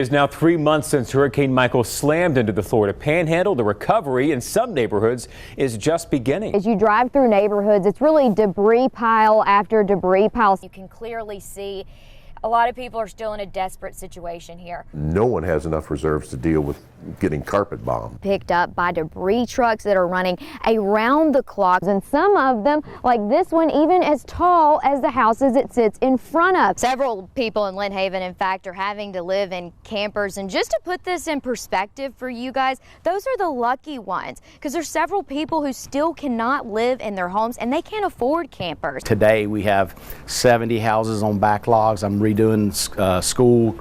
It's now 3 months since Hurricane Michael slammed into the Florida Panhandle. The recovery in some neighborhoods is just beginning. As you drive through neighborhoods, it's really debris pile after debris pile. You can clearly see a lot of people are still in a desperate situation here. No one has enough reserves to deal with getting carpet bombed. Picked up by debris trucks that are running around the clock, and some of them, like this one, even as tall as the houses it sits in front of. Several people in Lynn Haven, in fact, are having to live in campers. And just to put this in perspective for you guys, those are the lucky ones, because there's several people who still cannot live in their homes and they can't afford campers. Today we have 70 houses on backlogs. I'm redoing school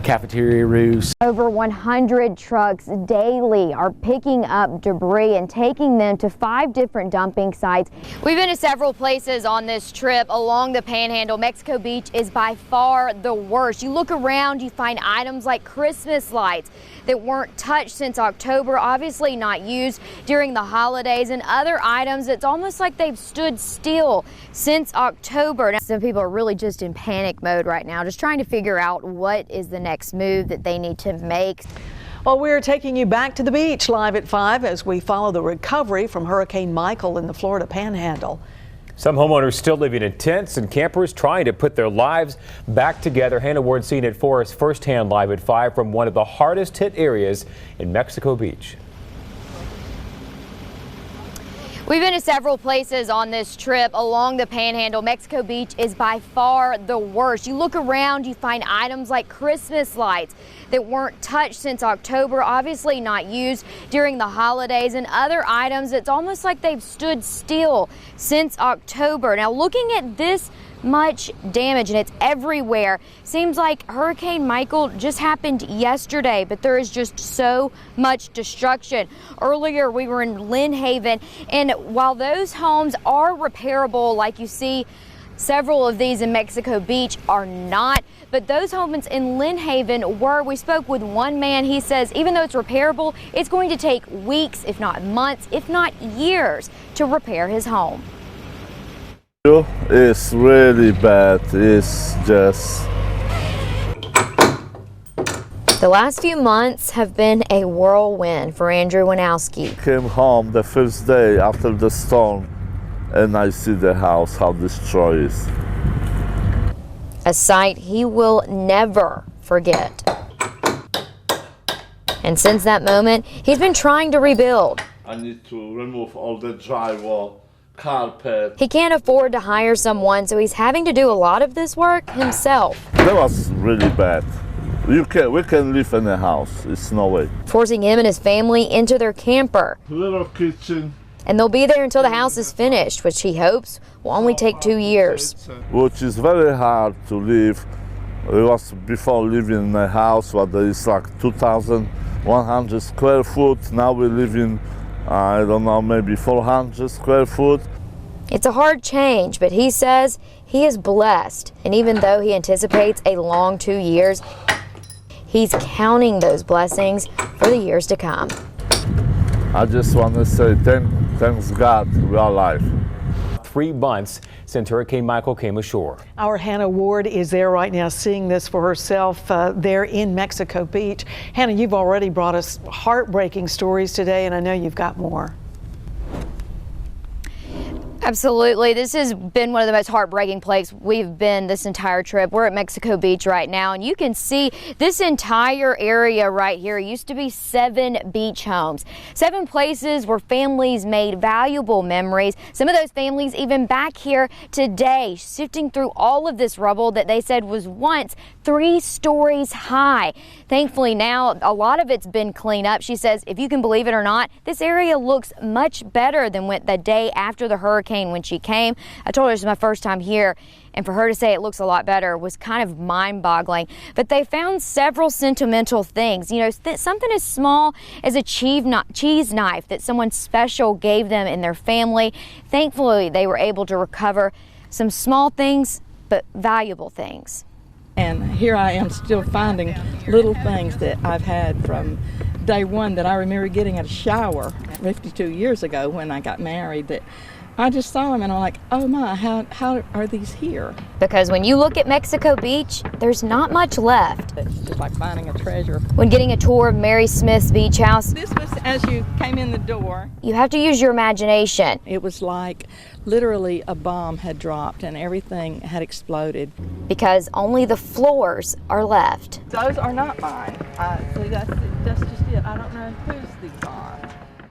cafeteria roofs. Over 100 trucks daily are picking up debris and taking them to 5 different dumping sites. We've been to several places on this trip along the Panhandle. Mexico Beach is by far the worst. You look around, you find items like Christmas lights that weren't touched since October, obviously not used during the holidays, and other items it's almost like they've stood still since October. Now, some people are really just in panic mode right now, just trying to figure out what is the next move that they need to make. Well, we're taking you back to the beach live at 5 as we follow the recovery from Hurricane Michael in the Florida Panhandle. Some homeowners still living in tents and campers trying to put their lives back together. Hannah Ward seen at 4 is firsthand live at 5 from one of the hardest hit areas in Mexico Beach. We've been to several places on this trip along the Panhandle. Mexico Beach is by far the worst. You look around, you find items like Christmas lights that weren't touched since October, obviously not used during the holidays, and other items it's almost like they've stood still since October. Now, looking at this much damage, and it's everywhere. Seems like Hurricane Michael just happened yesterday, but there is just so much destruction. Earlier we were in Lynn Haven, and while those homes are repairable, like you see several of these in Mexico Beach are not, but those homes in Lynn Haven were. We spoke with one man. He says even though it's repairable, it's going to take weeks, if not months, if not years to repair his home. It's really bad. It's just... The last few months have been a whirlwind for Andrew Winowski. Came home the first day after the storm and I see the house, how destroyed it is. A sight he will never forget. And since that moment, he's been trying to rebuild. I need to remove all the drywall, carpet. He can't afford to hire someone, so he's having to do a lot of this work himself. That was really bad. We can live in a house, it's no way. Forcing him and his family into their camper. Little kitchen. And they'll be there until the house is finished, which he hopes will only take 2 years. Which is very hard to live. It was before living in a house where there is like 2,100 square foot. Now we live in, I don't know, maybe 400 square foot. It's a hard change, but he says he is blessed. And even though he anticipates a long 2 years, he's counting those blessings for the years to come. I just want to say thanks God we are alive. 3 months since Hurricane Michael came ashore. Our Hannah Ward is there right now seeing this for herself there in Mexico Beach. Hannah, you've already brought us heartbreaking stories today, and I know you've got more. Absolutely. This has been one of the most heartbreaking places we've been this entire trip. We're at Mexico Beach right now, and you can see this entire area right here. It used to be 7 beach homes, 7 places where families made valuable memories. Some of those families even back here today, sifting through all of this rubble that they said was once 3 stories high. Thankfully now a lot of it's been cleaned up. She says, if you can believe it or not, this area looks much better than the day after the hurricane when she came. I told her this is my first time here, and for her to say it looks a lot better was kind of mind-boggling. But they found several sentimental things, you know, something as small as a cheese knife that someone special gave them in their family. Thankfully they were able to recover some small things but valuable things. And here I am still finding little things that I've had from day one that I remember getting at a shower 52 years ago when I got married, that I just saw them and I'm like, oh my, how are these here? Because when you look at Mexico Beach, there's not much left. It's just like finding a treasure. When getting a tour of Mary Smith's beach house, This was as you came in the door. you have to use your imagination. It was like literally a bomb had dropped and everything had exploded. Because only the floors are left. Those are not mine. See, that's just it. I don't know whose these are.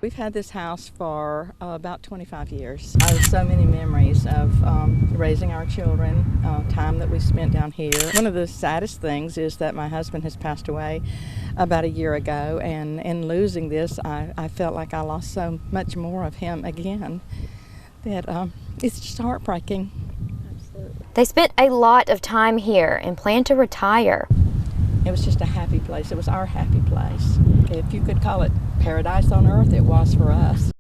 We've had this house for about 25 years. I have so many memories of raising our children, time that we spent down here. One of the saddest things is that my husband has passed away about a year ago, and in losing this, I felt like I lost so much more of him again that it's just heartbreaking. They spent a lot of time here and plan to retire. It was just a happy place. It was our happy place. If you could call it paradise on earth, it was for us.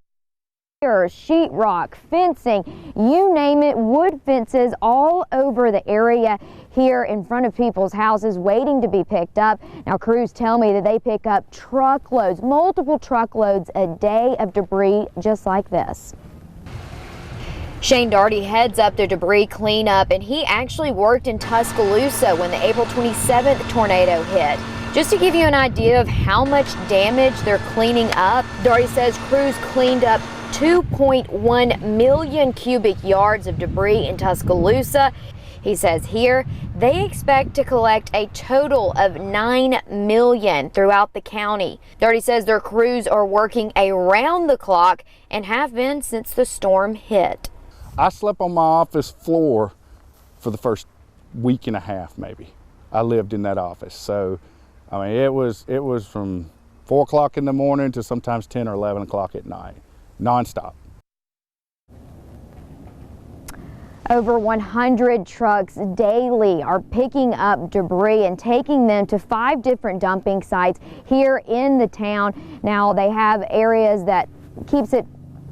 Sheetrock, fencing, you name it, wood fences all over the area here in front of people's houses waiting to be picked up. Now crews tell me that they pick up truckloads, multiple truckloads a day of debris just like this. Shane Darty heads up the debris cleanup, and he actually worked in Tuscaloosa when the April 27th tornado hit. Just to give you an idea of how much damage they're cleaning up, Darty says crews cleaned up 2.1 million cubic yards of debris in Tuscaloosa. He says here they expect to collect a total of 9 million throughout the county. Darty says their crews are working around the clock and have been since the storm hit. I slept on my office floor for the first week and a half, maybe. I lived in that office. So, I mean, it was from 4 o'clock in the morning to sometimes 10 or 11 o'clock at night, nonstop. Over 100 trucks daily are picking up debris and taking them to 5 different dumping sites here in the town. Now, they have areas that keeps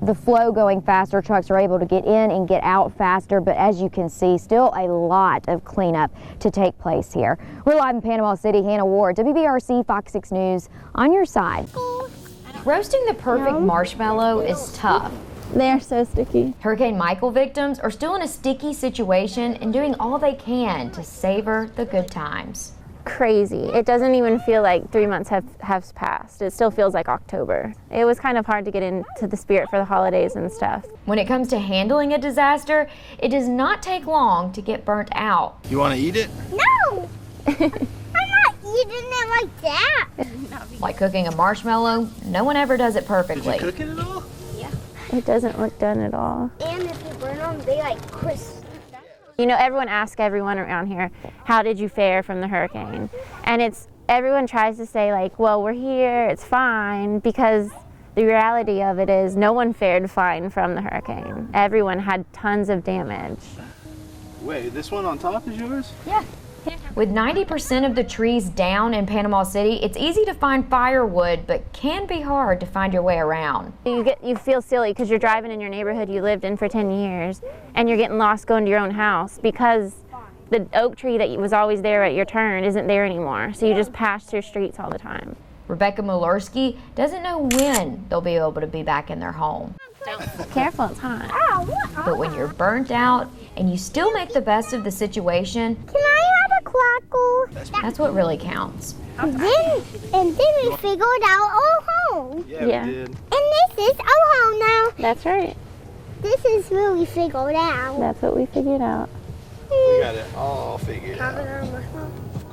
the flow going faster. Trucks are able to get in and get out faster, but as you can see, still a lot of cleanup to take place here. We're live in Panama City. Hannah Ward, WBRC Fox 6 News, on your side. Roasting the perfect marshmallow is tough. They are so sticky. Hurricane Michael victims are still in a sticky situation and doing all they can to savor the good times. Crazy. It doesn't even feel like 3 months have passed. It still feels like October. It was kind of hard to get into the spirit for the holidays and stuff. When it comes to handling a disaster, it does not take long to get burnt out. You want to eat it? No! I'm not eating it like that. Like cooking a marshmallow, no one ever does it perfectly. Did you cook it at all? Yeah. It doesn't look done at all. And if you burn them, they like crisp. You know, everyone asks everyone around here, how did you fare from the hurricane? And everyone tries to say like, well, we're here, it's fine, because the reality of it is no one fared fine from the hurricane. Everyone had tons of damage. Wait, this one on top is yours? Yeah. With 90% of the trees down in Panama City, it's easy to find firewood, but can be hard to find your way around. You feel silly because you're driving in your neighborhood you lived in for 10 years and you're getting lost going to your own house because the oak tree that was always there at your turn isn't there anymore. So you just pass through streets all the time. Rebecca Mulersky doesn't know when they'll be able to be back in their home. Careful, it's hot. But when you're burnt out and you still make the best of the situation, Can I have a crackle? that's what really counts. And then we figured out our home. Yeah. We did. And this is our home now. That's right. This is where we figured out. That's what we figured out. We got it all figured out. Have it on my phone.